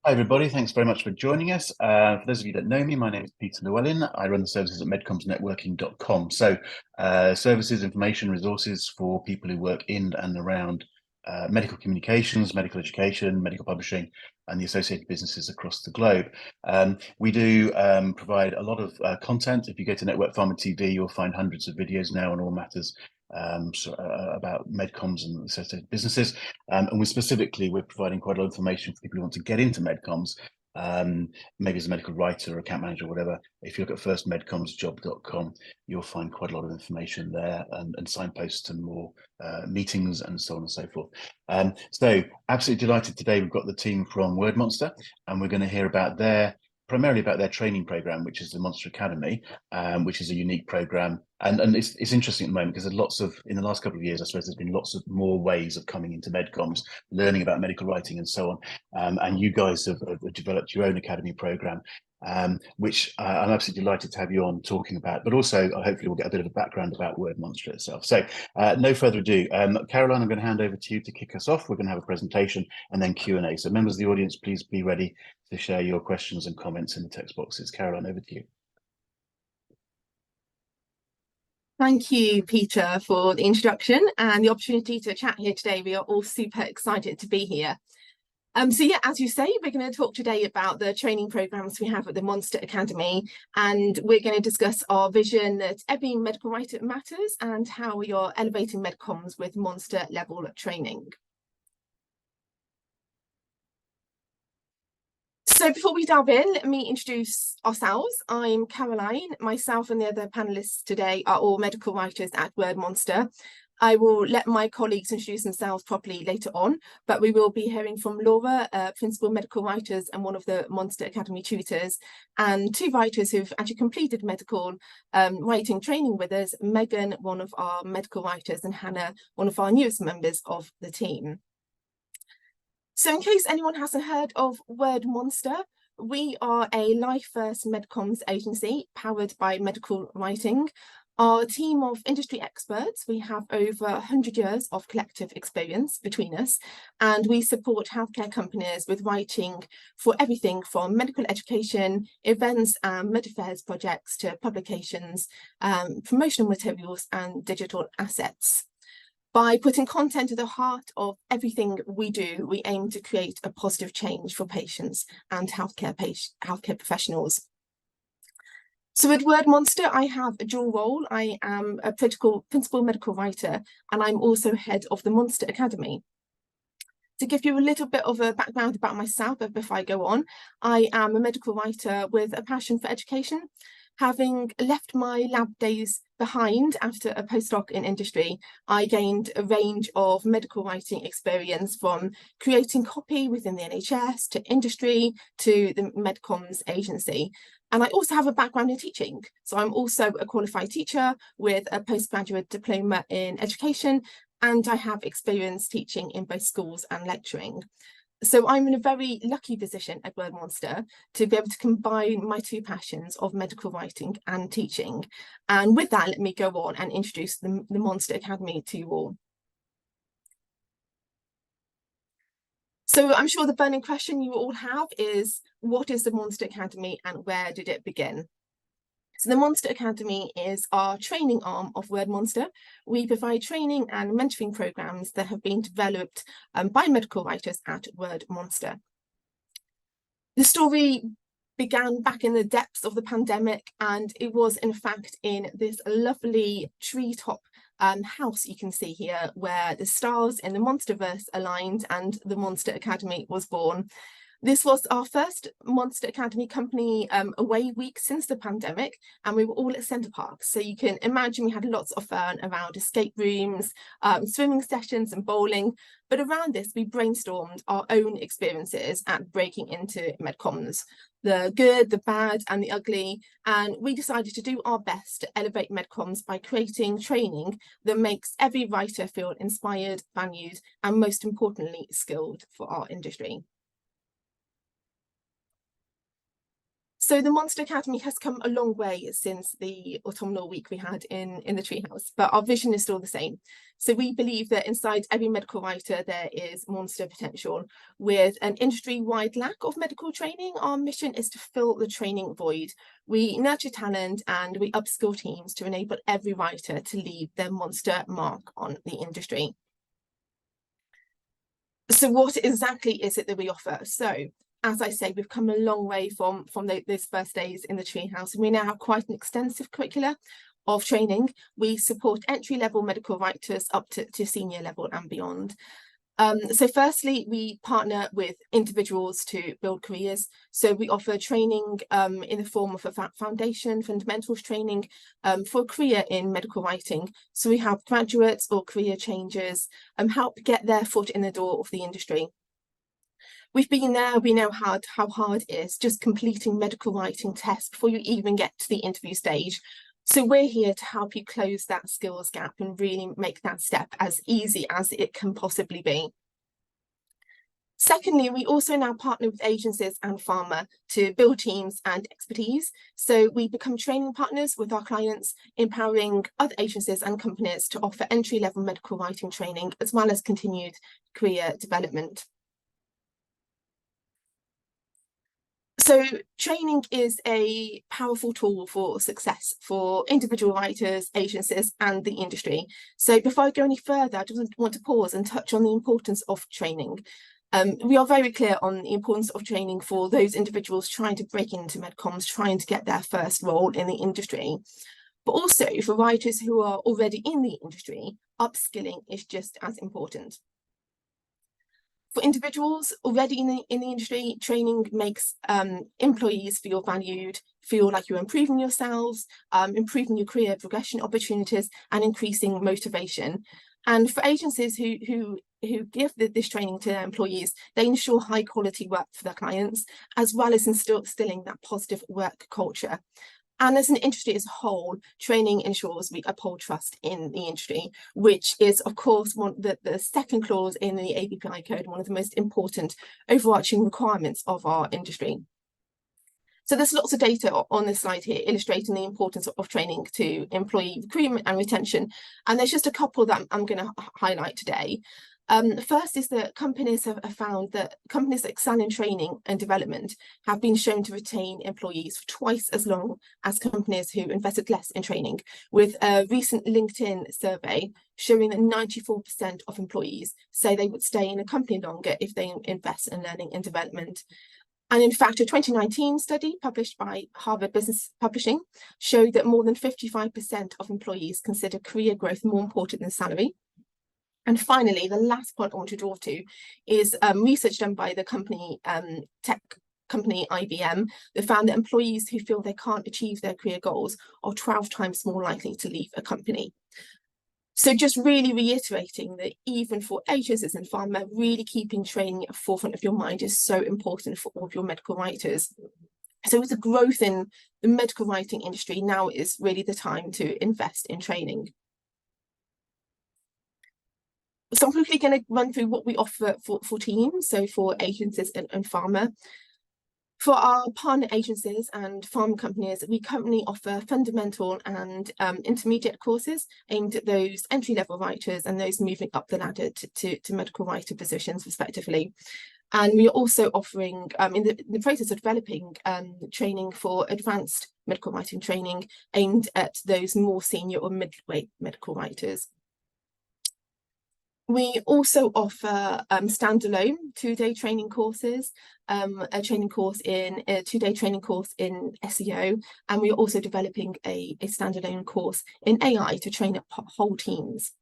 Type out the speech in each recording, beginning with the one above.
Hi, everybody. Thanks very much for joining us. For those of you that know me, my name is Peter Llewellyn. I run the services at medcomsnetworking.com. So services, information, resources for people who work in and around medical communications, medical education, medical publishing, and the associated businesses across the globe. We do provide a lot of content. If you go to NetworkPharma TV, you'll find hundreds of videos now on all matters about medcoms and associated businesses. And we're providing quite a lot of information for people who want to get into medcoms, maybe as a medical writer or account manager or whatever. If you look at firstmedcomsjob.com, you'll find quite a lot of information there and signposts to more meetings and so on and so forth. So absolutely delighted today. We've got the team from WordMonster, and we're going to hear about primarily about their training program, which is the Monster Academy, which is a unique program. And it's interesting at the moment because in the last couple of years, I suppose there's been lots of more ways of coming into medcoms, learning about medical writing and so on. And you guys have developed your own academy program, which I'm absolutely delighted to have you on talking about, but also hopefully we'll get a bit of a background about WordMonster itself. So no further ado, Caroline, I'm going to hand over to you to kick us off. We're going to have a presentation and then Q&A. So members of the audience, please be ready to share your questions and comments in the text boxes. Caroline, over to you. Thank you, Peter, for the introduction and the opportunity to chat here today. We are all super excited to be here. So yeah, as you say, we're going to talk today about the training programs we have at the Monster Academy, and we're going to discuss our vision that every medical writer matters and how we are elevating medcoms with Monster level training. So before we dive in, let me introduce ourselves. I'm Caroline. Myself and the other panelists today are all medical writers at WordMonster. I will let my colleagues introduce themselves properly later on, but we will be hearing from Laura, principal medical writers and one of the Monster Academy tutors, and two writers who've actually completed medical writing training with us, Megan, one of our medical writers, and Hannah, one of our newest members of the team. So in case anyone hasn't heard of WordMonster, we are a life-first medcoms agency powered by medical writing. Our team of industry experts, we have over 100 years of collective experience between us, and we support healthcare companies with writing for everything from medical education, events and med affairs projects to publications, promotional materials and digital assets. By putting content at the heart of everything we do, we aim to create a positive change for patients and healthcare professionals. So at WordMonster, I have a dual role. I am a principal medical writer, and I'm also head of the Monster Academy. To give you a little bit of a background about myself before I go on, I am a medical writer with a passion for education. Having left my lab days behind after a postdoc in industry, I gained a range of medical writing experience, from creating copy within the NHS to industry to the MedComms agency. And I also have a background in teaching. So I'm also a qualified teacher with a postgraduate diploma in education, and I have experience teaching in both schools and lecturing. So I'm in a very lucky position at WordMonster to be able to combine my two passions of medical writing and teaching. And with that, let me go on and introduce the Monster Academy to you all. So I'm sure the burning question you all have is, what is the Monster Academy and where did it begin? So the Monster Academy is our training arm of WordMonster. We provide training and mentoring programs that have been developed by medical writers at WordMonster. The story began back in the depths of the pandemic, and it was in fact in this lovely treetop house you can see here, where the stars in the Monsterverse aligned and the Monster Academy was born. This was our first Monster Academy company away week since the pandemic, and we were all at Centre Park. So you can imagine we had lots of fun around escape rooms, swimming sessions and bowling. But around this, we brainstormed our own experiences at breaking into medcoms, the good, the bad and the ugly. And we decided to do our best to elevate medcoms by creating training that makes every writer feel inspired, valued, and most importantly, skilled for our industry. So the Monster Academy has come a long way since the autumnal week we had in the treehouse, but our vision is still the same. So we believe that inside every medical writer there is monster potential. With an industry-wide lack of medical training, our mission is to fill the training void. We nurture talent and we upskill teams to enable every writer to leave their monster mark on the industry. So what exactly is it that we offer? So, as I say, we've come a long way from those first days in the treehouse, and we now have quite an extensive curricula of training. We support entry-level medical writers up to senior level and beyond. So firstly, we partner with individuals to build careers. So we offer training in the form of a foundation, fundamentals training for a career in medical writing. So we help graduates or career changers help get their foot in the door of the industry. We've been there, we know how hard it is just completing medical writing tests before you even get to the interview stage. So we're here to help you close that skills gap and really make that step as easy as it can possibly be. Secondly, we also now partner with agencies and pharma to build teams and expertise. So we become training partners with our clients, empowering other agencies and companies to offer entry-level medical writing training, as well as continued career development. So training is a powerful tool for success for individual writers, agencies, and the industry. So before I go any further, I just want to pause and touch on the importance of training. We are very clear on the importance of training for those individuals trying to break into medcoms, trying to get their first role in the industry. But also for writers who are already in the industry, upskilling is just as important. For individuals already in the industry, training makes employees feel valued, feel like you're improving yourselves, improving your career progression opportunities, and increasing motivation. And for agencies who give this training to their employees, they ensure high quality work for their clients, as well as instilling that positive work culture. And as an industry as a whole, training ensures we uphold trust in the industry, which is, of course, the second clause in the ABPI code, one of the most important overarching requirements of our industry. So there's lots of data on this slide here illustrating the importance of training to employee recruitment and retention. And there's just a couple that I'm going to highlight today. The first is that companies have found that companies that excel in training and development have been shown to retain employees for twice as long as companies who invested less in training, with a recent LinkedIn survey showing that 94% of employees say they would stay in a company longer if they invest in learning and development. And in fact, a 2019 study published by Harvard Business Publishing showed that more than 55% of employees consider career growth more important than salary. And finally, the last point I want to draw to is research done by the company, tech company IBM, that found that employees who feel they can't achieve their career goals are 12 times more likely to leave a company. So just really reiterating that even for agencies and pharma, really keeping training at the forefront of your mind is so important for all of your medical writers. So with the growth in the medical writing industry, now is really the time to invest in training. So I'm quickly going to run through what we offer for teams, so for agencies and pharma. For our partner agencies and pharma companies, we currently offer fundamental and intermediate courses aimed at those entry-level writers and those moving up the ladder to medical writer positions, respectively. And we are also offering, in the process of developing training for advanced medical writing training aimed at those more senior or midweight medical writers. We also offer standalone two-day training courses, a two-day training course in SEO, and we're also developing a standalone course in AI to train up whole teams.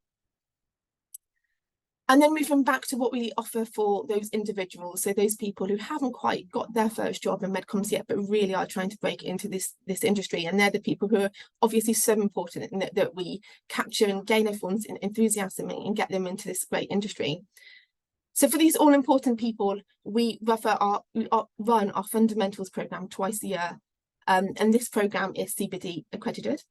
And then moving back to what we offer for those individuals, so those people who haven't quite got their first job in medcoms yet, but really are trying to break into this industry. And they're the people who are obviously so important in that we capture and gain everyone's enthusiasm and get them into this great industry. So for these all-important people, we run our fundamentals program twice a year. And this program is CBD accredited.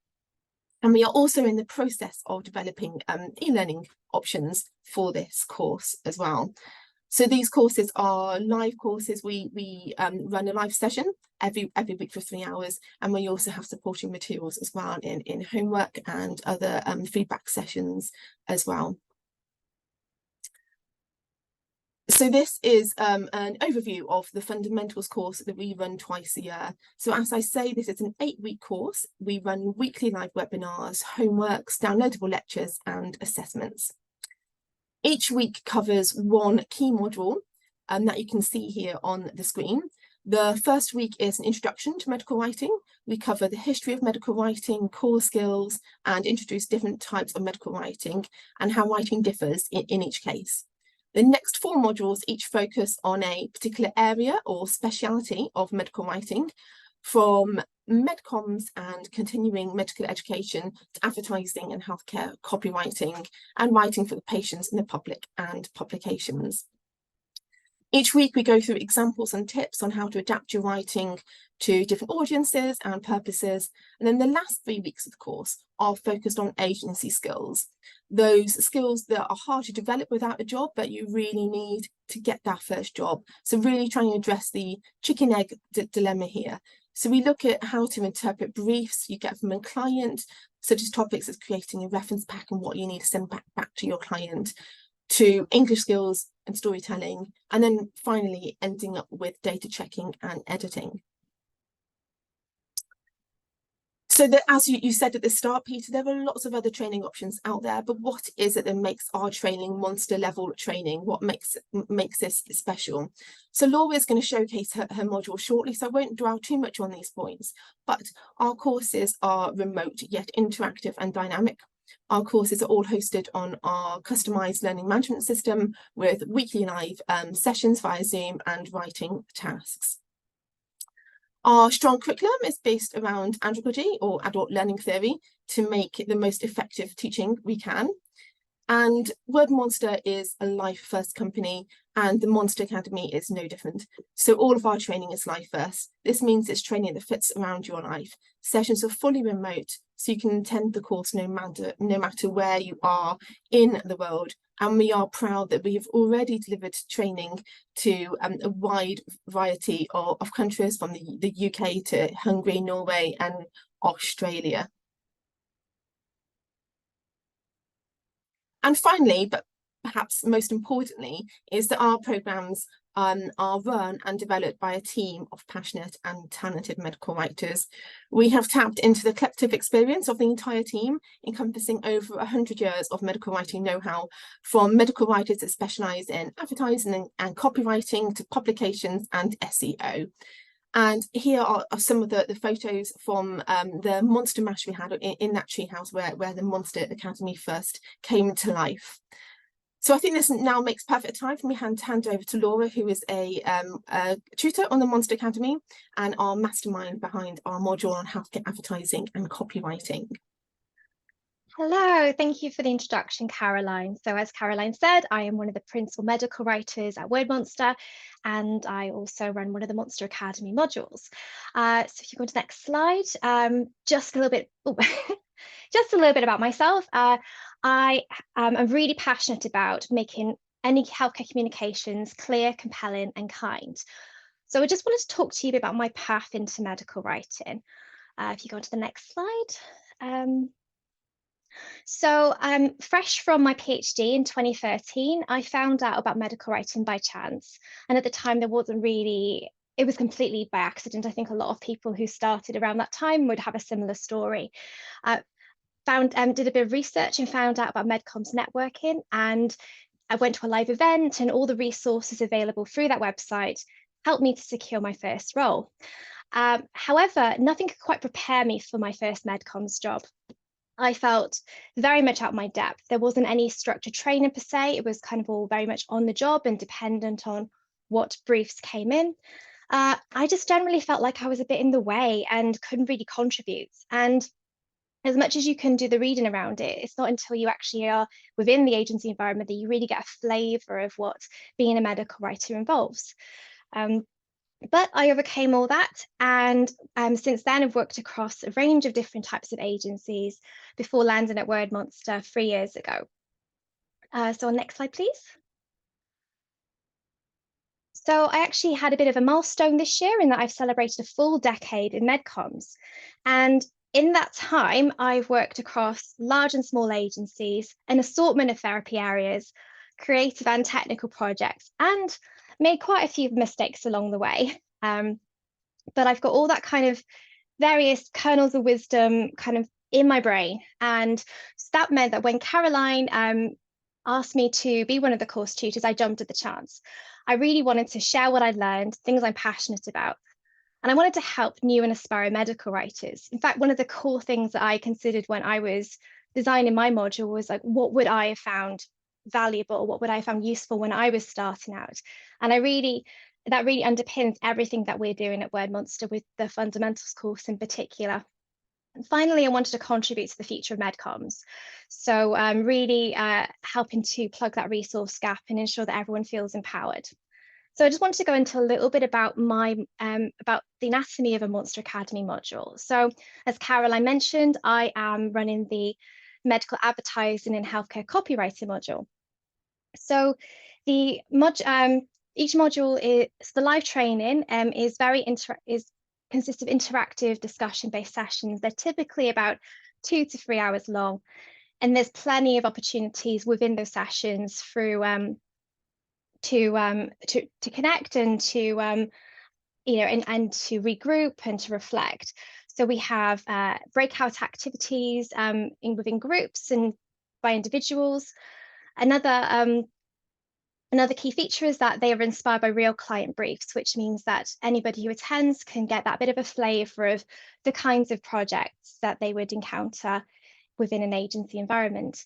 And we are also in the process of developing e-learning options for this course as well. So these courses are live courses. We run a live session every week for 3 hours, and we also have supporting materials as well in homework and other feedback sessions as well. So this is an overview of the fundamentals course that we run twice a year. So as I say, this is an 8-week course. We run weekly live webinars, homeworks, downloadable lectures, and assessments. Each week covers one key module that you can see here on the screen. The first week is an introduction to medical writing. We cover the history of medical writing, core skills, and introduce different types of medical writing and how writing differs in each case. The next 4 modules each focus on a particular area or speciality of medical writing, from medcoms and continuing medical education to advertising and healthcare copywriting and writing for the patients and the public and publications. Each week we go through examples and tips on how to adapt your writing to different audiences and purposes. And then the last 3 weeks of the course are focused on agency skills, those skills that are hard to develop without a job, but you really need to get that first job. So really trying to address the chicken egg dilemma here. So we look at how to interpret briefs you get from a client, such as topics as creating a reference pack and what you need to send back to your client, to English skills and storytelling, and then finally ending up with data checking and editing. So that, as you said at the start, Peter, there are lots of other training options out there, but what is it that makes our training monster level training? What makes this special? So Laura is going to showcase her module shortly, so I won't dwell too much on these points, but our courses are remote yet interactive and dynamic. Our courses are all hosted on our customized learning management system with weekly live sessions via Zoom and writing tasks. Our strong curriculum is based around andragogy or adult learning theory to make it the most effective teaching we can. And Word Monster is a life first company, and the Monster Academy is no different. So all of our training is life first. This means it's training that fits around your life. Sessions are fully remote, so you can attend the course no matter where you are in the world. And we are proud that we have already delivered training to a wide variety of countries, from the UK to Hungary, Norway, and Australia. And finally, but perhaps most importantly, is that our programmes are run and developed by a team of passionate and talented medical writers. We have tapped into the collective experience of the entire team, encompassing over 100 years of medical writing know-how, from medical writers that specialise in advertising and copywriting to publications and SEO. And here are some of the photos from the Monster Mash we had in that treehouse where the Monster Academy first came to life. So I think this now makes perfect time for me to hand over to Laura, who is a tutor on the Monster Academy and our mastermind behind our module on healthcare advertising and copywriting. Hello, thank you for the introduction, Caroline. So as Caroline said, I am one of the principal medical writers at Word Monster, and I also run one of the Monster Academy modules. So if you go to the next slide, just a little bit, just a little bit about myself. I am really passionate about making any healthcare communications clear, compelling, and kind. So I just wanted to talk to you about my path into medical writing. If you go on to the next slide. So fresh from my PhD in 2013, I found out about medical writing by chance. And at the time, there wasn't really, it was completely by accident. I think a lot of people who started around that time would have a similar story. Did a bit of research and found out about MedComms networking. And I went to a live event, and all the resources available through that website helped me to secure my first role. However, nothing could quite prepare me for my first MedComms job. I felt very much out of my depth. There wasn't any structured training per se. It was kind of all very much on the job and dependent on what briefs came in. I just generally felt like I was a bit in the way and couldn't really contribute. And as much as you can do the reading around it, it's not until you actually are within the agency environment that you really get a flavour of what being a medical writer involves. But I overcame all that, and since then I've worked across a range of different types of agencies before landing at Word Monster 3 years ago. So next slide, please. So I actually had a bit of a milestone this year in that I've celebrated a full decade in MedComms. And in that time, I've worked across large and small agencies, an assortment of therapy areas, creative and technical projects, and made quite a few mistakes along the way. But I've got all that kind of various kernels of wisdom kind of in my brain. And so that meant that when Caroline asked me to be one of the course tutors, I jumped at the chance. I really wanted to share what I'd learned, things I'm passionate about. And I wanted to help new and aspiring medical writers. In fact, one of the core things that I considered when I was designing my module was like, what would I have found valuable? What would I have found useful when I was starting out? And that really underpins everything that we're doing at WordMonster with the fundamentals course in particular. And finally, I wanted to contribute to the future of MedComms. So really helping to plug that resource gap and ensure that everyone feels empowered. So I just wanted to go into a little bit about about the anatomy of a Monster Academy module. So as Caroline mentioned, I am running the medical advertising and healthcare copywriting module. So the each module is the live training consists of interactive discussion-based sessions. They're typically about 2 to 3 hours long, and there's plenty of opportunities within those sessions through to connect and to and to regroup and to reflect. So we have breakout activities within groups and by individuals. Another key feature is that they are inspired by real client briefs, which means that anybody who attends can get that bit of a flavour of the kinds of projects that they would encounter within an agency environment.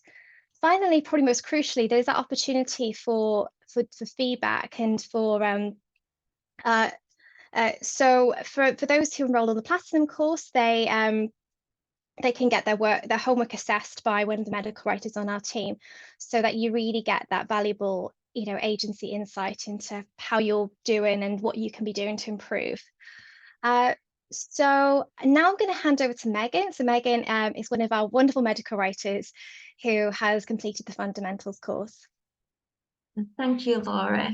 Finally, probably most crucially, there's that opportunity for feedback and so for those who enroll on the Platinum course, they can get their homework assessed by one of the medical writers on our team, so that you really get that valuable agency insight into how you're doing and what you can be doing to improve. So now I'm going to hand over to Megan. So Megan is one of our wonderful medical writers who has completed the fundamentals course. Thank you, Laura.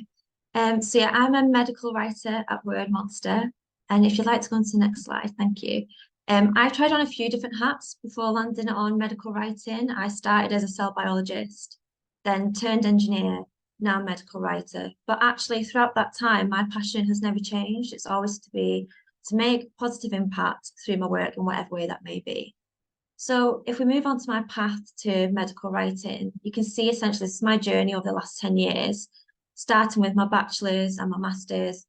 So yeah, I'm a medical writer at WordMonster, and if you'd like to go on to the next slide, thank you. I've tried on a few different hats before landing on medical writing. I started as a cell biologist, then turned engineer, now medical writer. But actually throughout that time, my passion has never changed. It's always to make positive impact through my work in whatever way that may be. So if we move on to my path to medical writing, you can see essentially this is my journey over the last 10 years, starting with my bachelor's and my master's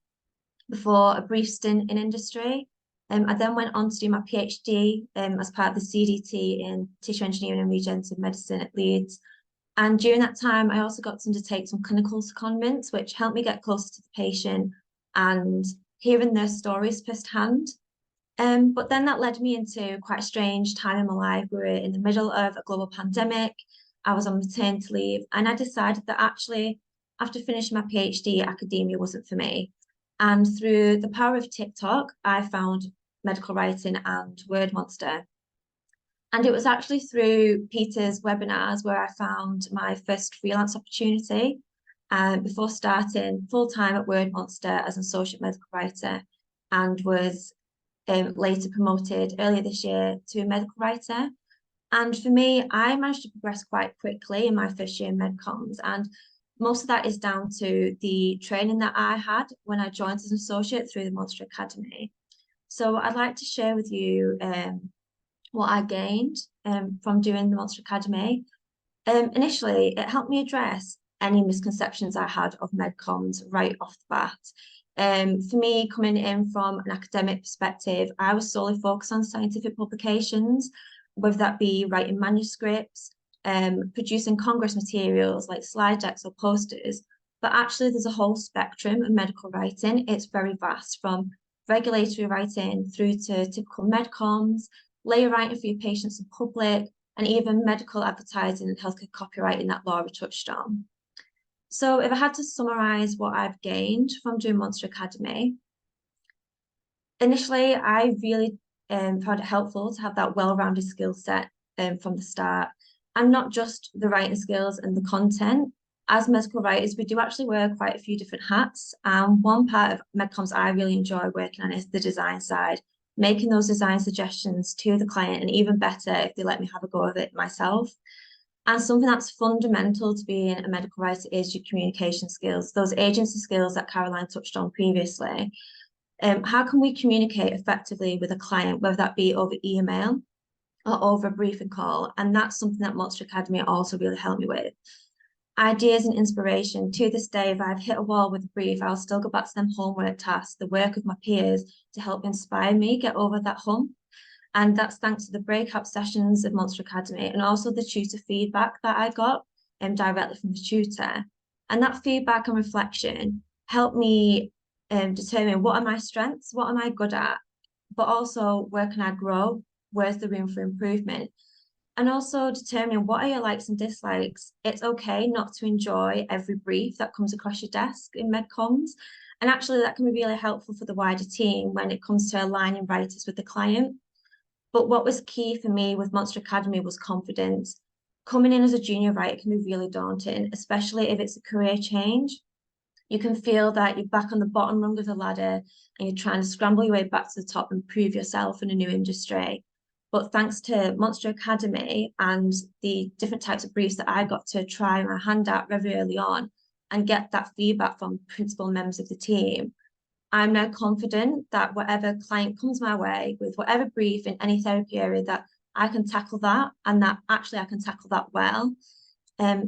before a brief stint in industry. I then went on to do my PhD as part of the CDT in tissue engineering and regenerative medicine at Leeds. And during that time, I also got to undertake some clinical secondments, which helped me get closer to the patient and hearing their stories firsthand. But then that led me into quite a strange time in my life. We were in the middle of a global pandemic. I was on maternity leave, and I decided that actually, after finishing my PhD, academia wasn't for me. And through the power of TikTok, I found medical writing and WordMonster. And it was actually through Peter's webinars where I found my first freelance opportunity before starting full-time at WordMonster as an associate medical writer, and was later promoted earlier this year to a medical writer. And for me, I managed to progress quite quickly in my first year in MedComms, and most of that is down to the training that I had when I joined as an associate through the Monster Academy. So I'd like to share with you what I gained from doing the Monster Academy. Initially, it helped me address any misconceptions I had of MedComms right off the bat. For me, coming in from an academic perspective, I was solely focused on scientific publications, whether that be writing manuscripts, producing congress materials like slide decks or posters. But actually, there's a whole spectrum of medical writing. It's very vast, from regulatory writing through to typical medcoms, layer writing for your patients and public, and even medical advertising and healthcare copywriting that Laura touched on. So if I had to summarize what I've gained from doing Monster Academy, initially, I really found it helpful to have that well-rounded skill set from the start, and not just the writing skills and the content, as medical writers, we do actually wear quite a few different hats. And one part of MedComms I really enjoy working on is the design side, making those design suggestions to the client, and even better if they let me have a go of it myself. And something that's fundamental to being a medical writer is your communication skills, those agency skills that Caroline touched on previously. How can we communicate effectively with a client, whether that be over email or over a briefing call? And that's something that Monster Academy also really helped me with. Ideas and inspiration. To this day, if I've hit a wall with a brief, I'll still go back to them homework tasks, the work with my peers to help inspire me get over that hump. And that's thanks to the breakout sessions of Monster Academy and also the tutor feedback that I got directly from the tutor. And that feedback and reflection helped me determine what are my strengths, what am I good at, but also where can I grow, where's the room for improvement. And also determining what are your likes and dislikes. It's okay not to enjoy every brief that comes across your desk in MedComms. And actually that can be really helpful for the wider team when it comes to aligning writers with the client. But what was key for me with Monster Academy was confidence. Coming in as a junior writer can be really daunting, especially if it's a career change. You can feel that you're back on the bottom rung of the ladder and you're trying to scramble your way back to the top and prove yourself in a new industry. But thanks to Monster Academy and the different types of briefs that I got to try my hand at very early on and get that feedback from principal members of the team, I'm now confident that whatever client comes my way with whatever brief in any therapy area, that I can tackle that and that actually I can tackle that well.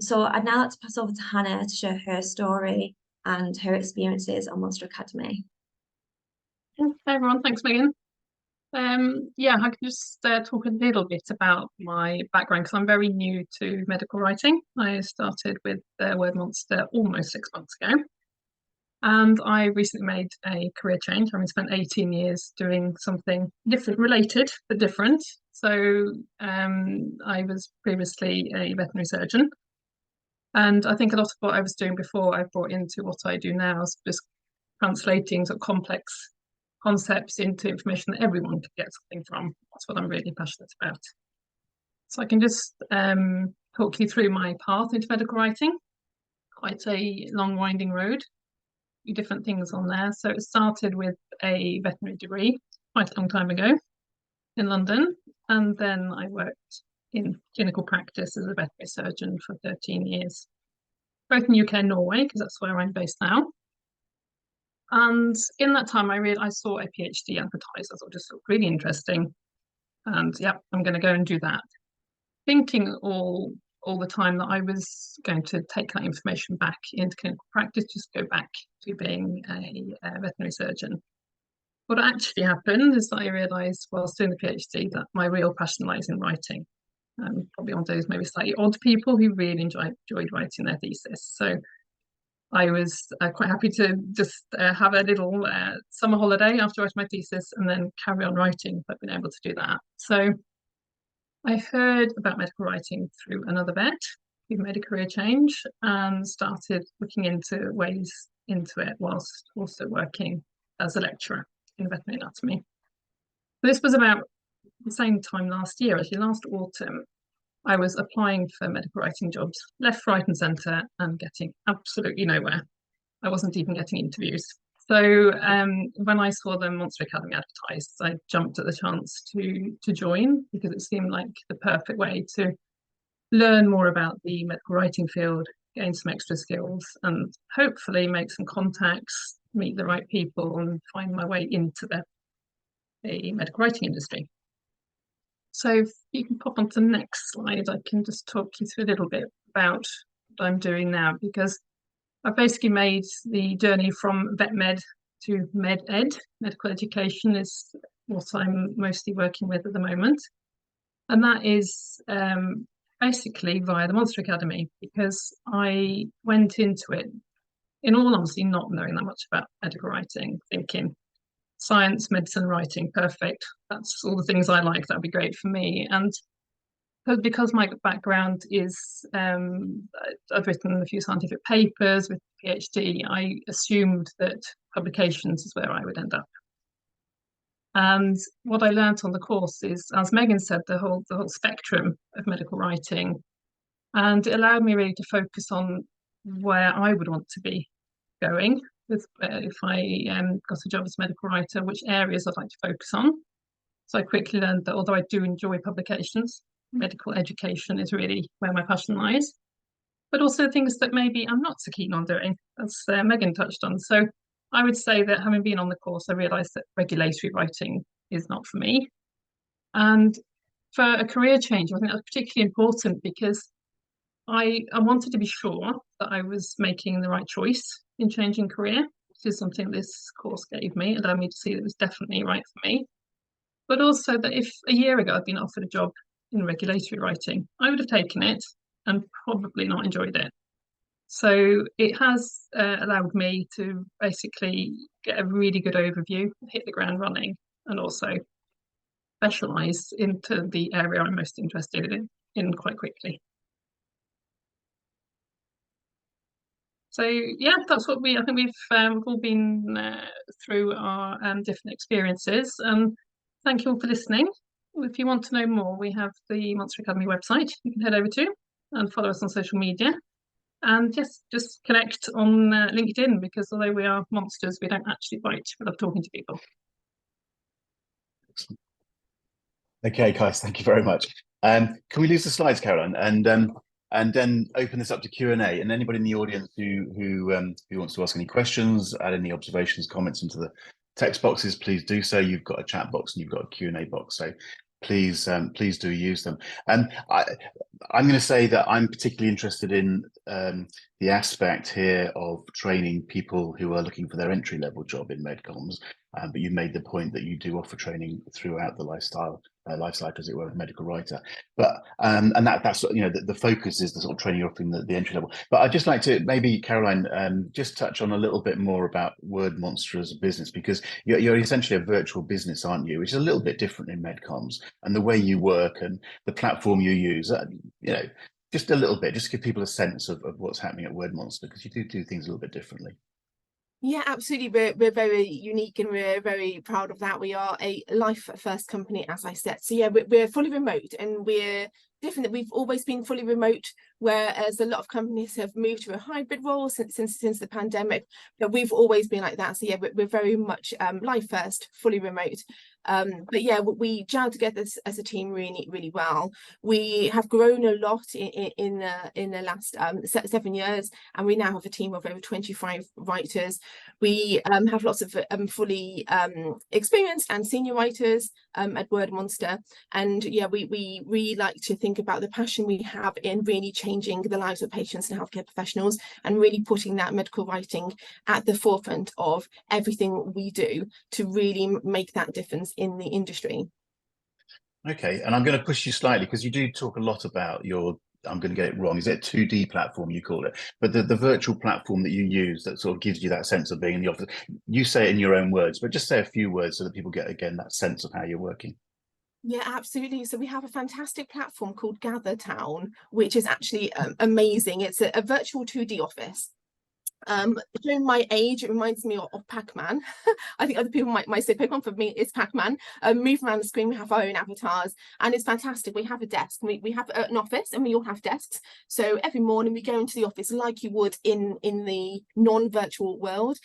So I'd now like to pass over to Hannah to share her story and her experiences on Monster Academy. Hi everyone, thanks Megan. Yeah, I can just talk a little bit about my background because I'm very new to medical writing. I started with Word Monster almost 6 months ago, and I recently made a career change. I spent 18 years doing something different, related but different. So I was previously a veterinary surgeon, and I think a lot of what I was doing before I brought into what I do now, is just translating sort of complex concepts into information that everyone could get something from. That's what I'm really passionate about. So I can just talk you through my path into medical writing. Quite a long winding road, a few different things on there. So it started with a veterinary degree quite a long time ago in London, and then I worked in clinical practice as a veterinary surgeon for 13 years, both in UK and Norway, because that's where I'm based now. And in that time, I saw a PhD advertised. I thought it just looked really interesting. And yeah, I'm going to go and do that. Thinking all the time that I was going to take that information back into clinical practice, just go back to being a veterinary surgeon. What actually happened is that I realised whilst doing the PhD that my real passion lies in writing. Probably one of those maybe slightly odd people who really enjoyed writing their thesis. So I was quite happy to just have a little summer holiday after writing my thesis and then carry on writing if I've been able to do that. So I heard about medical writing through another vet who made a career change and started looking into ways into it whilst also working as a lecturer in veterinary anatomy. This was about the same time last year, actually last autumn. I was applying for medical writing jobs left, right and centre and getting absolutely nowhere. I wasn't even getting interviews. So when I saw the Monster Academy advertised, I jumped at the chance to join because it seemed like the perfect way to learn more about the medical writing field, gain some extra skills and hopefully make some contacts, meet the right people and find my way into the medical writing industry. So if you can pop onto the next slide, I can just talk you through a little bit about what I'm doing now, because I've basically made the journey from vet med to med ed. Medical education is what I'm mostly working with at the moment. And that is basically via the Monster Academy, because I went into it, in all honesty, not knowing that much about medical writing, thinking science, medicine, writing, perfect. That's all the things I like. That'd be great for me. And because my background is, I've written a few scientific papers with PhD, I assumed that publications is where I would end up. And what I learned on the course is, as Megan said, the whole spectrum of medical writing. And it allowed me really to focus on where I would want to be going with if I got a job as a medical writer, which areas I'd like to focus on. So I quickly learned that although I do enjoy publications, medical education is really where my passion lies, but also things that maybe I'm not so keen on doing, as Megan touched on. So I would say that having been on the course, I realised that regulatory writing is not for me. And for a career change, I think that's particularly important because I wanted to be sure that I was making the right choice in changing career, which is something this course gave me, allowed me to see that it was definitely right for me. But also that if a year ago I'd been offered a job in regulatory writing, I would have taken it and probably not enjoyed it. So it has allowed me to basically get a really good overview, hit the ground running, and also specialise into the area I'm most interested in quite quickly. So yeah, that's what I think we've all been through our different experiences. Thank you all for listening. If you want to know more, we have the Monster Academy website you can head over to and follow us on social media. And yes, just connect on LinkedIn, because although we are monsters, we don't actually bite. We love talking to people. Okay, guys, thank you very much. Can we lose the slides, Caroline, and then open this up to Q&A? And anybody in the audience who wants to ask any questions, add any observations, comments into the text boxes, please do so. You've got a chat box and you've got a Q&A box, so please do use them. And I'm going to say that I'm particularly interested in the aspect here of training people who are looking for their entry-level job in medcoms. But you made the point that you do offer training throughout the life cycle, as it were, of a medical writer. But and that's the focus is the sort of training you're offering the entry level. But I'd just like to maybe, Caroline, just touch on a little bit more about WordMonster as a business, because you're essentially a virtual business, aren't you? Which is a little bit different in medcoms, and the way you work and the platform you use. Just a little bit, just to give people a sense of what's happening at WordMonster, because you do things a little bit differently. Yeah, absolutely. We're very unique and we're very proud of that. We are a life first company, as I said. So yeah, we're fully remote, and we're different. We've always been fully remote, whereas a lot of companies have moved to a hybrid role since the pandemic. But we've always been like that. So yeah, we're very much life first, fully remote. But yeah, we gel together as a team really well. We have grown a lot in the last 7 years, and we now have a team of over 25 writers. We have lots of fully experienced and senior writers at WordMonster, and yeah, we really like to think about the passion we have in really changing the lives of patients and healthcare professionals, and really putting that medical writing at the forefront of everything we do to really make that difference in the industry. Okay, and I'm going to push you slightly, because you do talk a lot about your, I'm going to get it wrong, is it 2D platform you call it? But the virtual platform that you use that sort of gives you that sense of being in the office. You say it in your own words, but just say a few words so that people get, again, that sense of how you're working. Yeah, absolutely. So we have a fantastic platform called GatherTown, which is actually amazing. It's a virtual 2D office. Showing my age, it reminds me of Pac-Man. I think other people might say Pac-Man. For me, it's Pac-Man. Move around the screen, we have our own avatars, and it's fantastic. We have a desk, we have an office, and we all have desks. So every morning we go into the office like you would in the non-virtual world.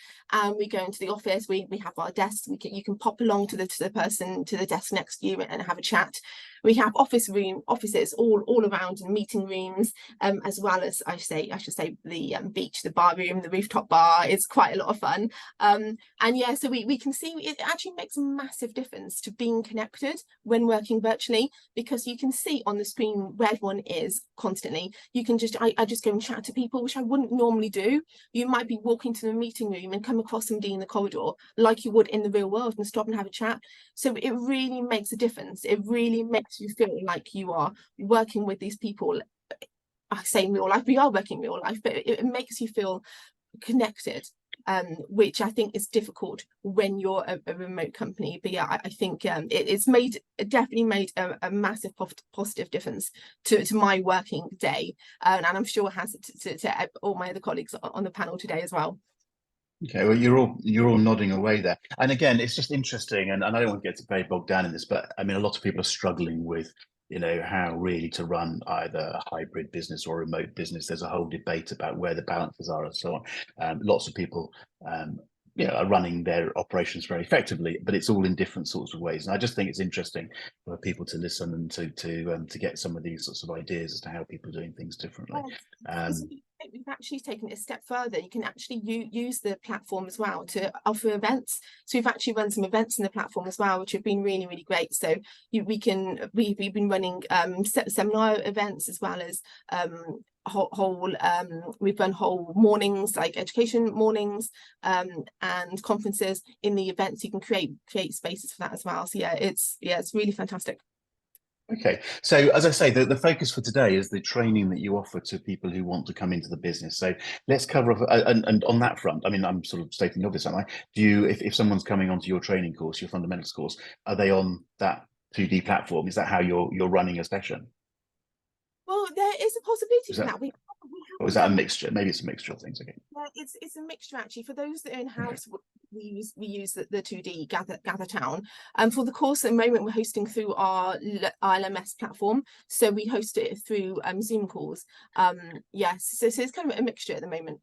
We go into the office, we have our desks, you can pop along to the person to the desk next to you and have a chat. We have offices all around, and meeting rooms, as well as I should say the beach, the bar room, the rooftop bar. It's quite a lot of fun. And yeah, so we can see it actually makes a massive difference to being connected when working virtually, because you can see on the screen where everyone is constantly. You can I just go and chat to people, which I wouldn't normally do. You might be walking to the meeting room and come across somebody in the corridor like you would in the real world, and stop and have a chat. So it really makes a difference. It really makes you feel like you are working with these people. I say in real life, we are working real life, but it makes you feel connected, which I think is difficult when you're a remote company. But yeah, I think it's definitely made a massive positive difference to my working day, and I'm sure it has to all my other colleagues on the panel today as well. Okay, well, you're all nodding away there. And again, it's just interesting, and I don't want to get very bogged down in this, but I mean, a lot of people are struggling with, you know, how really to run either a hybrid business or a remote business. There's a whole debate about where the balances are and so on. Lots of people you know, are running their operations very effectively, but it's all in different sorts of ways. And I just think it's interesting for people to listen and to get some of these sorts of ideas as to how people are doing things differently. We've actually taken it a step further. You can actually use the platform as well to offer events. So we've actually run some events in the platform as well, which have been really, really great. So we've been running seminar events as well as we've done whole mornings, like education mornings, and conferences in the events. You can create spaces for that as well. So yeah, it's really fantastic. Okay, so as I say, the focus for today is the training that you offer to people who want to come into the business. So let's cover off, and on that front, I mean, I'm sort of stating the obvious, aren't I? Do you, if someone's coming onto your training course, your fundamentals course, are they on that 2D platform? Is that how you're running a session? Well, there is a possibility for that. Or is that a mixture? Maybe it's a mixture of things. Okay. Yeah, it's a mixture actually. For those that are in house, we use the 2D Gather Town. For the course at the moment, we're hosting through our LMS platform, so we host it through Zoom calls. Yes, so it's kind of a mixture at the moment.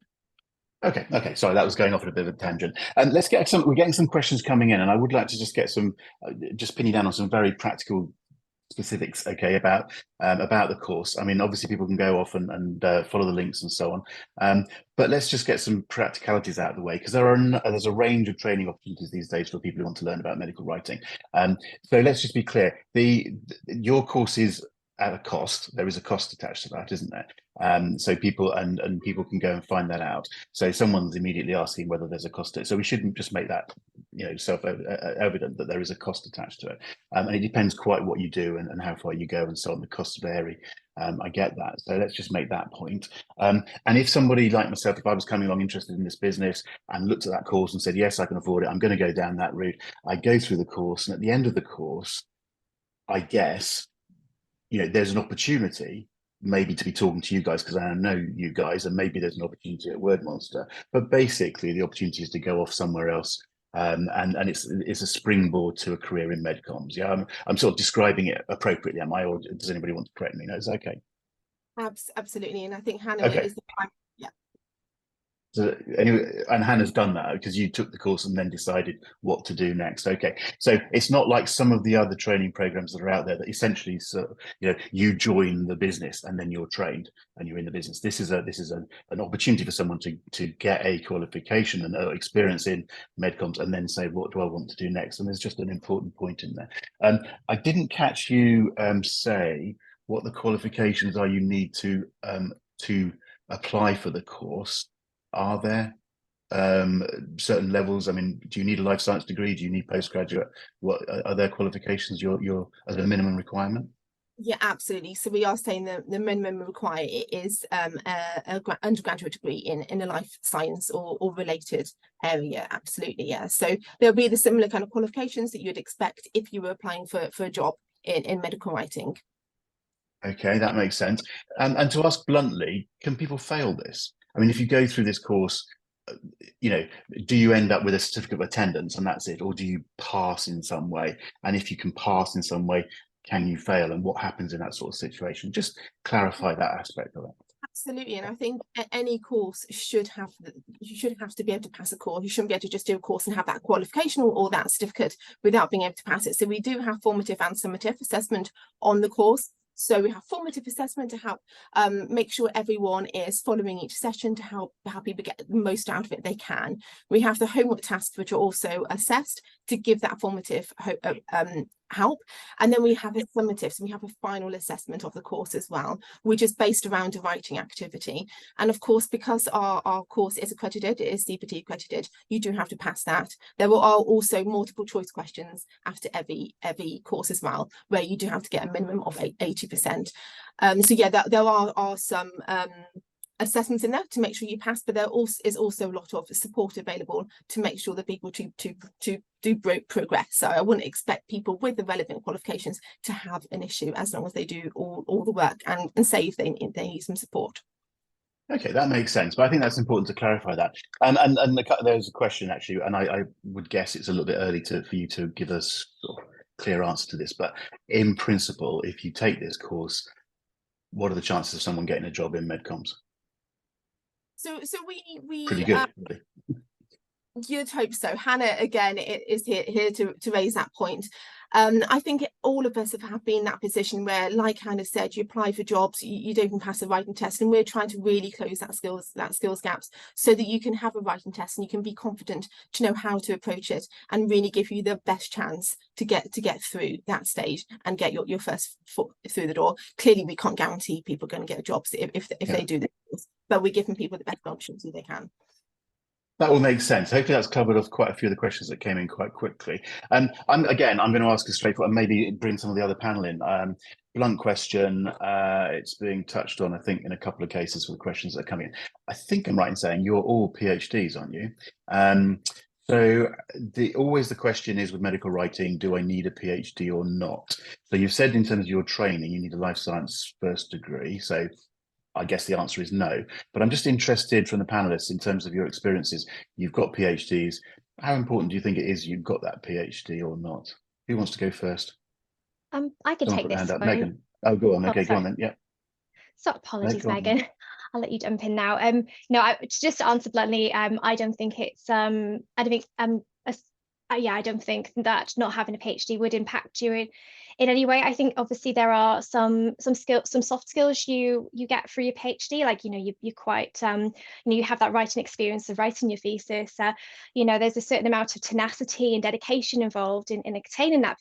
Okay. Sorry, that was going off at a bit of a tangent. And let's get some. We're getting some questions coming in, and I would like to just get some, just pin you down on some very practical specifics, okay, about the course. I mean, obviously people can go off and follow the links and so on, but let's just get some practicalities out of the way, because there's a range of training opportunities these days for people who want to learn about medical writing. So let's just be clear, your course is at a cost. There is a cost attached to that, isn't there? So people people can go and find that out. So someone's immediately asking whether there's a cost to it. So we shouldn't just make that, you know, self-evident that there is a cost attached to it. And it depends quite what you do and how far you go and so on. The costs vary. I get that. So let's just make that point. And if somebody like myself, if I was coming along interested in this business and looked at that course and said, yes, I can afford it, I'm going to go down that route, I go through the course, and at the end of the course, I guess, you know, there's an opportunity maybe to be talking to you guys, because I know you guys, and maybe there's an opportunity at WordMonster, but basically the opportunity is to go off somewhere else, and it's a springboard to a career in medcoms. Yeah, I'm sort of describing it appropriately, am I, or does anybody want to correct me? No, it's okay. Absolutely, and I think Hannah is the prime. Yeah. So anyway, and Hannah's done that because you took the course and then decided what to do next. Okay, so it's not like some of the other training programs that are out there that essentially, so you know, you join the business and then you're trained and you're in the business. This is an opportunity for someone to get a qualification and experience in medcoms and then say, what do I want to do next? And there's just an important point in there. I didn't catch you say what the qualifications are you need to apply for the course. Are there certain levels? I mean, do you need a life science degree? Do you need postgraduate? What are there qualifications you're as a minimum requirement? Yeah, absolutely. So we are saying that the minimum required is a undergraduate degree in a life science or related area. Absolutely, yeah. So there'll be the similar kind of qualifications that you'd expect if you were applying for a job in medical writing. Okay, that makes sense. And to ask bluntly, can people fail this? I mean, if you go through this course, you know, do you end up with a certificate of attendance and that's it, or do you pass in some way? And if you can pass in some way, can you fail? And what happens in that sort of situation? Just clarify that aspect of it. Absolutely, and I think any course you should have to be able to pass a course. You shouldn't be able to just do a course and have that qualification or that certificate without being able to pass it. So we do have formative and summative assessment on the course. So we have formative assessment to help make sure everyone is following each session to help people get the most out of it they can. We have the homework tasks, which are also assessed to give that formative help. And then we have a summative, so we have a final assessment of the course as well, which is based around a writing activity. And of course, because our course is accredited, it is CPT accredited, you do have to pass that. There are also multiple choice questions after every course as well, where you do have to get a minimum of 80%. So yeah, there are some assessments in there to make sure you pass, but there is also a lot of support available to make sure that people do progress. So I wouldn't expect people with the relevant qualifications to have an issue as long as they do all the work and say if they need some support. Okay, that makes sense, but I think that's important to clarify that. And there's a question actually, and I would guess it's a little bit early for you to give us sort of clear answer to this, but in principle, if you take this course, what are the chances of someone getting a job in medcoms? So we Pretty good, really. You'd hope so. Hannah, again, is here to raise that point. I think all of us have been in that position where, like Hannah said, you apply for jobs, you don't even pass a writing test, and we're trying to really close that skills gaps so that you can have a writing test and you can be confident to know how to approach it and really give you the best chance to get through that stage and get your first foot through the door. Clearly, we can't guarantee people are going to get jobs if they do this, but we're giving people the best opportunity they can. That will make sense. Hopefully that's covered off quite a few of the questions that came in quite quickly. I'm going to ask a straightforward and maybe bring some of the other panel in. Blunt question. It's being touched on, I think, in a couple of cases for the questions that are coming in. I think I'm right in saying you're all PhDs, aren't you? So always the question is with medical writing, do I need a PhD or not? So you've said in terms of your training, you need a life science first degree. So I guess the answer is no, but I'm just interested from the panelists in terms of your experiences. You've got PhDs. How important do you think it is you've got that PhD or not? Who wants to go first? I can take this one. Megan. Oh, go on. Okay, go on then. Yeah. So apologies, Megan. I'll let you jump in now. No, just to answer bluntly, I don't think it's I don't think that not having a PhD would impact you in any way. I think obviously there are some soft skills you get through your PhD, like you're quite you have that writing experience of writing your thesis. There's a certain amount of tenacity and dedication involved in obtaining that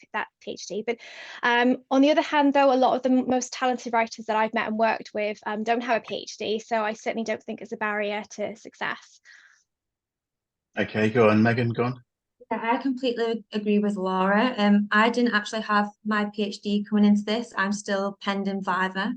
PhD. But on the other hand, though, a lot of the most talented writers that I've met and worked with don't have a PhD, so I certainly don't think it's a barrier to success. Okay, go on, Megan. Go on. I completely agree with Laura. I didn't actually have my PhD coming into this. I'm still pending Viva.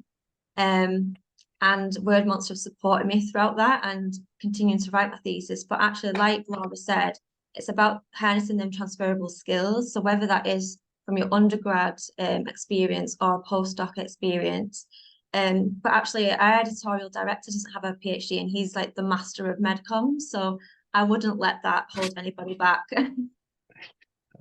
And WordMonster have supported me throughout that and continuing to write my thesis. But actually, like Laura said, it's about harnessing them transferable skills. So whether that is from your undergrad experience or postdoc experience. But actually, our editorial director doesn't have a PhD and he's like the master of medcoms. So I wouldn't let that hold anybody back.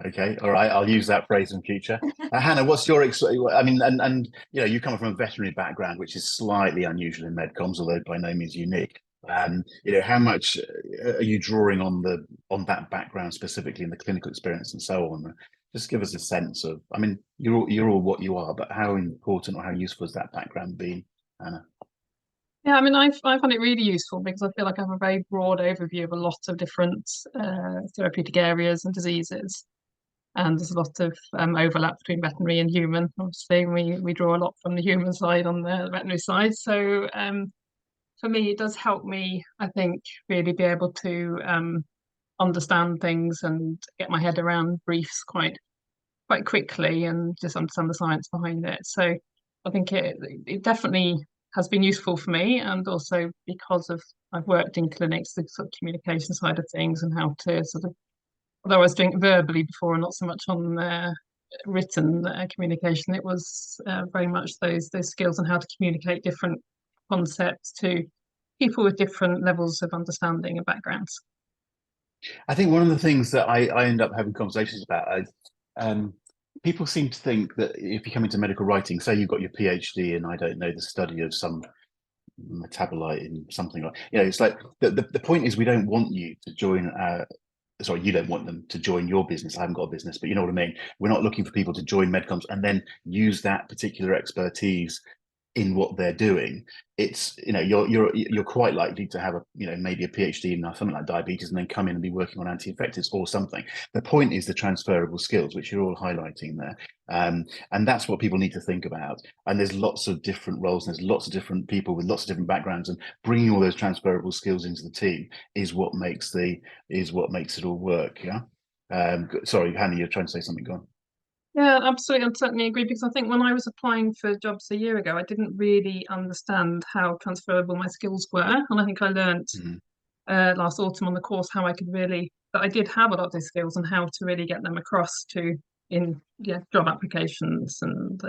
Okay, all right, I'll use that phrase in future. Hannah, what's your, I mean, and you come from a veterinary background, which is slightly unusual in medcoms, although by no means unique. How much are you drawing on that background specifically in the clinical experience and so on? Just give us a sense of, I mean, you're all what you are, but how important or how useful has that background been, Hannah? Yeah, I mean, I find it really useful because I feel like I have a very broad overview of a lot of different therapeutic areas and diseases. And there's a lot of overlap between veterinary and human. Obviously, we draw a lot from the human side on the veterinary side. So for me, it does help me, I think, really be able to understand things and get my head around briefs quite quickly and just understand the science behind it. So I think it definitely has been useful for me, and also because I've worked in clinics, the sort of communication side of things and how to sort of, although I was doing it verbally before and not so much on written communication, it was very much those skills on how to communicate different concepts to people with different levels of understanding and backgrounds. I think one of the things that I end up having conversations about is people seem to think that if you come into medical writing, say you've got your PhD in, I don't know, the study of some metabolite in something like, it's like the point is we don't want you to join sorry, you don't want them to join your business. I haven't got a business, but you know what I mean? We're not looking for people to join medcoms and then use that particular expertise in what they're doing. It's, you're quite likely to have maybe a PhD in something like diabetes and then come in and be working on anti-infectives or something. The point is the transferable skills, which you're all highlighting there. And that's what people need to think about. And there's lots of different roles and there's lots of different people with lots of different backgrounds, and bringing all those transferable skills into the team is what makes it all work. Yeah. Sorry, Hannah, you're trying to say something. Go on. Yeah, absolutely. I certainly agree, because I think when I was applying for jobs a year ago, I didn't really understand how transferable my skills were. And I think I learned last autumn on the course how I could that I did have a lot of these skills and how to really get them across in job applications and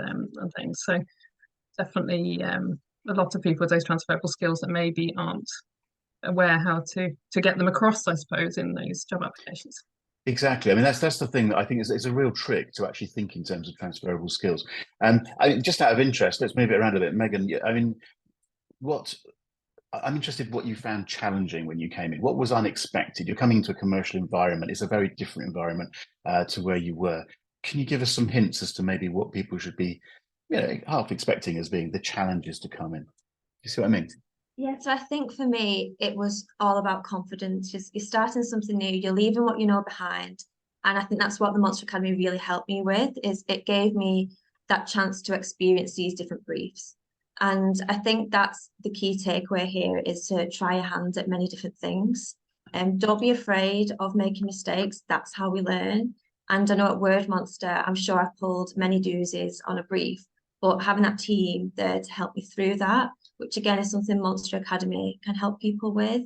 things. So definitely a lot of people with those transferable skills that maybe aren't aware how to get them across, I suppose, in those job applications. Exactly. I mean, that's the thing that I think is a real trick to actually think in terms of transferable skills. And I mean, just out of interest, let's move it around a bit. Megan, I mean, I'm interested what you found challenging when you came in. What was unexpected? You're coming into a commercial environment. It's a very different environment to where you were. Can you give us some hints as to maybe what people should be, half expecting as being the challenges to come in? You see what I mean? Yeah, so I think for me, it was all about confidence. You're starting something new, you're leaving what you know behind. And I think that's what the Monster Academy really helped me with, is it gave me that chance to experience these different briefs. And I think that's the key takeaway here, is to try your hand at many different things. And don't be afraid of making mistakes. That's how we learn. And I know at Word Monster, I'm sure I've pulled many doozies on a brief, but having that team there to help me through that, which again is something Monster Academy can help people with.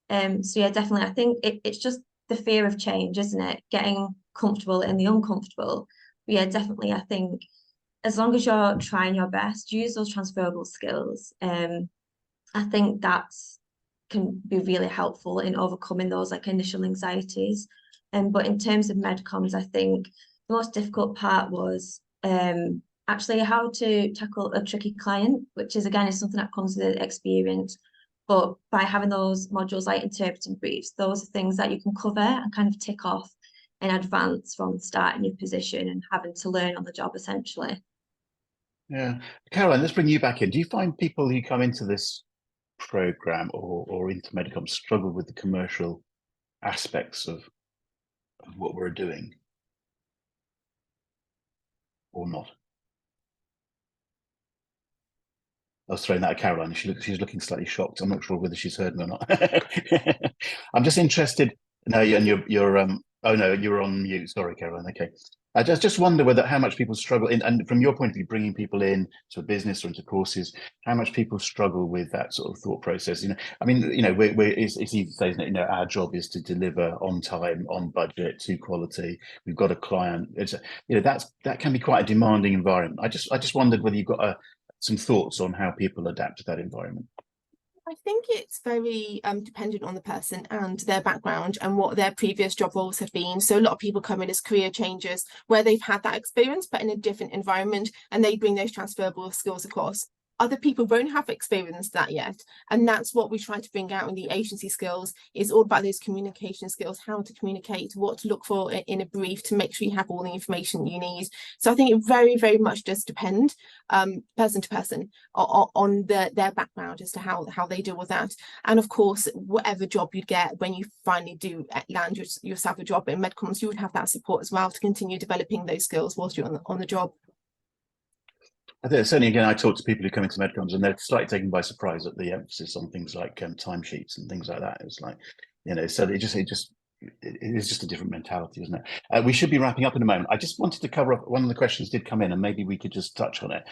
So yeah, definitely. I think it's just the fear of change, isn't it? Getting comfortable in the uncomfortable. But yeah, definitely. I think as long as you're trying your best, use those transferable skills. I think that's can be really helpful in overcoming those like initial anxieties. But in terms of medcoms, I think the most difficult part was actually how to tackle a tricky client, which is again is something that comes with experience. But by having those modules like interpreting briefs, those are things that you can cover and kind of tick off in advance from starting your position and having to learn on the job essentially. Yeah. Caroline, let's bring you back in. Do you find people who come into this program or into MedComms struggle with the commercial aspects of what we're doing or not? I was throwing that at Caroline. She's looking slightly shocked. I'm not sure whether she's heard me or not. I'm just interested. No, and you're oh no, you're on mute. Sorry, Caroline. Okay. I just wonder whether how much people struggle and from your point of view, bringing people in to a business or into courses, how much people struggle with that sort of thought process. I mean, it's easy to say, isn't it? Our job is to deliver on time, on budget, to quality. We've got a client. That can be quite a demanding environment. I just wondered whether you've got some thoughts on how people adapt to that environment. I think it's very dependent on the person and their background and what their previous job roles have been. So a lot of people come in as career changers where they've had that experience, but in a different environment, and they bring those transferable skills across. Other people won't have experienced that yet. And that's what we try to bring out in the agency skills, is all about those communication skills, how to communicate, what to look for in a brief to make sure you have all the information you need. So I think it very, very much does depend person to person on their background as to how they deal with that. And of course, whatever job you get, when you finally do land yourself a job in MedComms, you would have that support as well to continue developing those skills whilst you're on the job. I think certainly, again, I talk to people who come into MedComms and they're slightly taken by surprise at the emphasis on things like timesheets and things like that. It's like, so it is just a different mentality, isn't it? We should be wrapping up in a moment. I just wanted to cover up one of the questions did come in, and maybe we could just touch on it.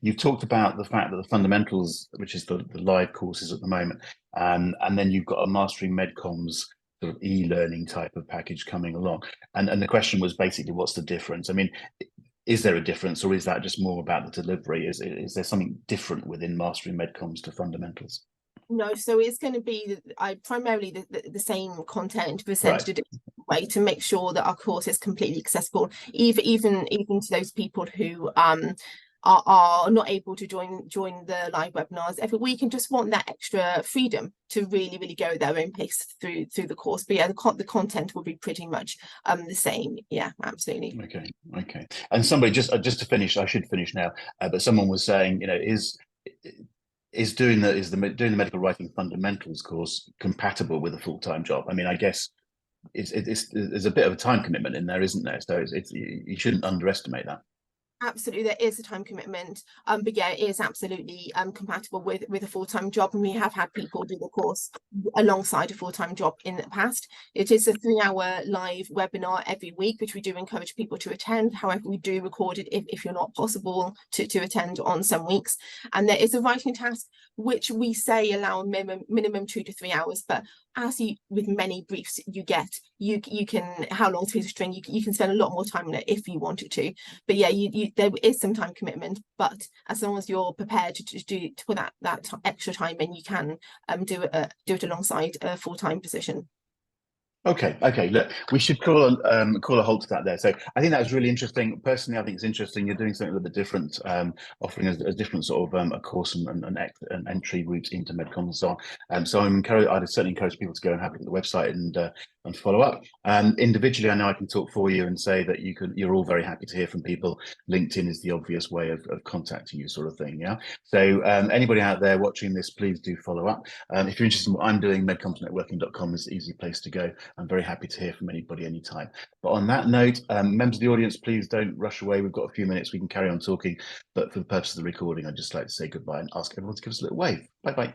You've talked about the fact that the fundamentals, which is the live courses at the moment, and then you've got a Mastering MedComms sort of e-learning type of package coming along. And the question was basically, what's the difference? I mean, is there a difference, or is that just more about the delivery? Is there something different within Mastering MedComms to fundamentals? No, so it's going to be primarily the same content presented a different way to make sure that our course is completely accessible, even to those people who are not able to join the live webinars every week and just want that extra freedom to really go at their own pace through the course. But yeah, the content will be pretty much the same. Yeah, absolutely. Okay. And somebody just to finish, I should finish now, but someone was saying, is doing the medical writing fundamentals course compatible with a full-time job? I mean, I guess there's a bit of a time commitment in there, isn't there? So you shouldn't underestimate that. Absolutely, there is a time commitment, but yeah, it is absolutely compatible with a full-time job, and we have had people do the course alongside a full-time job in the past. It is a 3-hour live webinar every week, which we do encourage people to attend. However, we do record it if you're not possible to attend on some weeks. And there is a writing task, which we say allow minimum 2 to 3 hours, but as with many briefs you get, you can, how long to piece of string, you can spend a lot more time on it if you wanted to. But yeah, there is some time commitment, but as long as you're prepared to put that extra time in, you can do it alongside a full-time position. Okay. Look, we should call a halt to that there. So I think that was really interesting. Personally, I think it's interesting. You're doing something a little bit different, offering a different sort of a course and entry route into medcoms and so on. So I'd certainly encourage people to go and have a look at the website and follow up. Individually, I know I can talk for you and say that you're all very happy to hear from people. LinkedIn is the obvious way of contacting you, sort of thing. Yeah. So anybody out there watching this, please do follow up. If you're interested in what I'm doing, medcomsnetworking.com is the easy place to go. I'm very happy to hear from anybody anytime. But on that note, members of the audience, please don't rush away. We've got a few minutes. We can carry on talking. But for the purpose of the recording, I'd just like to say goodbye and ask everyone to give us a little wave. Bye-bye.